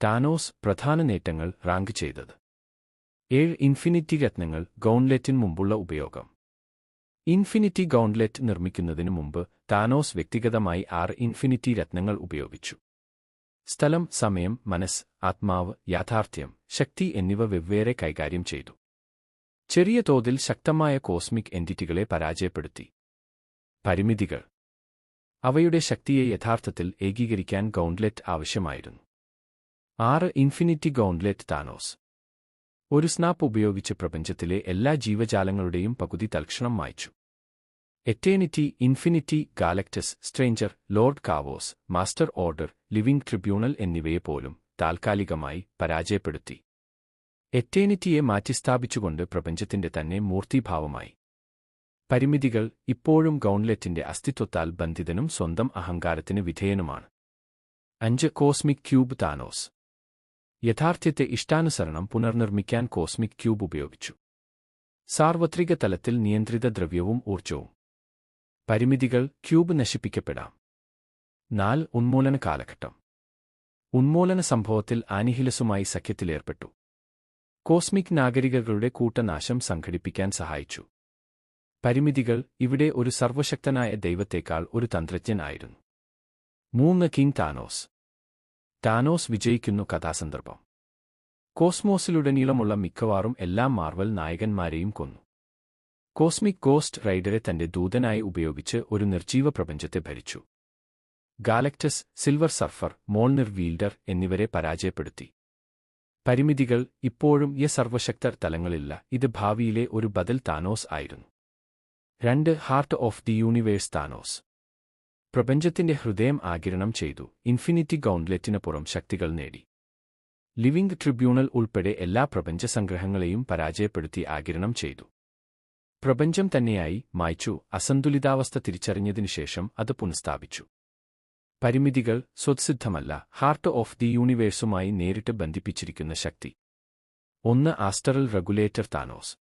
ടാനോസ് പ്രധാന നേട്ടങ്ങൾ റാങ്ക് ചെയ്തത്. 7 ഇൻഫിനിറ്റി രത്നങ്ങൾ ഗൗൺലെറ്റിന് മുമ്പുള്ള ഉപയോഗം. ഇൻഫിനിറ്റി ഗൗൺലെറ്റ് നിർമ്മിക്കുന്നതിനു മുമ്പ് താനോസ് വ്യക്തിഗതമായി 6 ഇൻഫിനിറ്റി രത്നങ്ങൾ ഉപയോഗിച്ചു. സ്ഥലം, സമയം, മനസ്സ്, ആത്മാവ്, യാഥാർത്ഥ്യം, ശക്തി എന്നിവ വെവ്വേറെ കൈകാര്യം ചെയ്തു. ചെറിയ തോതിൽ ശക്തമായ കോസ്മിക് എൻറ്റിറ്റികളെ പരാജയപ്പെടുത്തി. പരിമിതികൾ. അവയുടെ ശക്തിയെ യഥാർത്ഥത്തിൽ ഏകീകരിക്കാൻ ഗൗൺലെറ്റ് ആവശ്യമായിരുന്നു. 6 ഇൻഫിനിറ്റി ഗൗൺലെറ്റ് താനോസ് ഒരു സ്നാപ്പ് ഉപയോഗിച്ച് പ്രപഞ്ചത്തിലെ എല്ലാ ജീവജാലങ്ങളുടെയും പകുതി തൽക്ഷണം മായ്ച്ചു. Eternity, Infinity, Galactus, Stranger, Lord Chaos, Master Order, Living Tribunal എന്നിവയെപ്പോലും താൽക്കാലികമായി പരാജയപ്പെടുത്തി. എറ്റേണിറ്റിയെ മാറ്റിസ്ഥാപിച്ചുകൊണ്ട് പ്രപഞ്ചത്തിന്റെ തന്നെ മൂർത്തീഭാവമായി. പരിമിതികൾ. ഇപ്പോഴും ഗൗൺലെറ്റിന്റെ അസ്തിത്വത്താൽ ബന്ധിതനും സ്വന്തം അഹങ്കാരത്തിന് വിധേയനുമാണ്. 5 കോസ്മിക് ക്യൂബ് താനോസ് യഥാർത്ഥ്യത്തെ ഇഷ്ടാനുസരണം പുനർനിർമ്മിക്കാൻ കോസ്മിക് ക്യൂബ് ഉപയോഗിച്ചു. സാർവത്രിക തലത്തിൽ നിയന്ത്രിത ദ്രവ്യവും ഊർജ്ജവും. പരിമിതികൾ. ക്യൂബ് നശിപ്പിക്കപ്പെടാം. 4 ഉന്മൂലന കാലഘട്ടം. ഉന്മൂലന സംഭവത്തിൽ ആനിഹിലസുമായി സഖ്യത്തിലേർപ്പെട്ടു. കോസ്മിക് നാഗരികതകളുടെ കൂട്ടനാശം സംഘടിപ്പിക്കാൻ സഹായിച്ചു. പരിമിതികൾ. ഇവിടെ ഒരു സർവശക്തനായ ദൈവത്തേക്കാൾ ഒരു തന്ത്രജ്ഞൻ ആയിരുന്നു. 3 കിങ് താനോസ്. താനോസ് വിജയിക്കുന്നു. കഥാസന്ദർഭം. കോസ്മോസിലുടനീളമുള്ള മിക്കവാറും എല്ലാ മാർവൽ നായകന്മാരെയും കൊന്നു. കോസ്മിക് ഗോസ്റ്റ് റൈഡറെ തന്റെ ദൂതനായി ഉപയോഗിച്ച് ഒരു നിർജീവ പ്രപഞ്ചത്തെ ഭരിച്ചു. ഗാലക്ടസ്, സിൽവർ സർഫർ, മോൾനിർ വീൽഡർ എന്നിവരെ പരാജയപ്പെടുത്തി. പരിമിതികൾ. ഇപ്പോഴും സർവശക്തർ തലങ്ങളില്ല. ഇത് ഭാവിയിലെ ഒരു ബദൽ താനോസ് ആയിരുന്നു. 2 heart of the universe Thanos പ്രപഞ്ചത്തിന്റെ ഹൃദയം ആഗിരണം ചെയ്തു. ഇൻഫിനിറ്റി ഗൗൺലെറ്റിന് പുറം ശക്തികൾ നേടി. ലിവിംഗ് ട്രിബ്യൂണൽ ഉൾപ്പെടെ എല്ലാ പ്രപഞ്ച സംഗ്രഹങ്ങളെയും പരാജയപ്പെടുത്തി ആഗിരണം ചെയ്തു. പ്രപഞ്ചം തന്നെയായി മായ്ച്ചു. അസന്തുലിതാവസ്ഥ തിരിച്ചറിഞ്ഞതിനുശേഷം അത് പുനഃസ്ഥാപിച്ചു. പരിമിതികൾ. സ്വത്സിദ്ധമല്ല. ഹാർട്ട് ഓഫ് ദി യൂണിവേഴ്സുമായി നേരിട്ട് ബന്ധിപ്പിച്ചിരിക്കുന്ന ശക്തി. 1 ആസ്റ്ററൽ റെഗുലേറ്റർ താനോസ്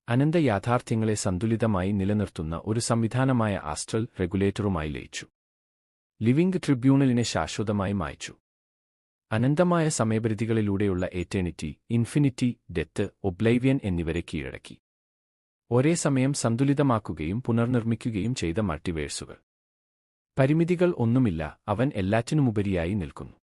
അനന്ത യാഥാർത്ഥ്യങ്ങളെ സന്തുലിതമായി നിലനിർത്തുന്ന ഒരു സംവിധാനമായ ആസ്ട്രൽ റെഗുലേറ്ററുമായി ലയിച്ചു. ലിവിംഗ് ട്രിബ്യൂണലിനെ ശാശ്വതമായി മായ്ച്ചു. അനന്തമായ സമയപരിധികളിലൂടെയുള്ള എറ്റേണിറ്റി, ഇൻഫിനിറ്റി, ഡെത്ത്, ഒബ്ലൈവിയൻ എന്നിവരെ കീഴടക്കി. ഒരേ സമയം സന്തുലിതമാക്കുകയും പുനർനിർമ്മിക്കുകയും ചെയ്ത മൾട്ടിവേഴ്സുകൾ. പരിമിതികൾ ഒന്നുമില്ല. അവൻ എല്ലാറ്റിനുമുപരിയായി നിൽക്കുന്നു.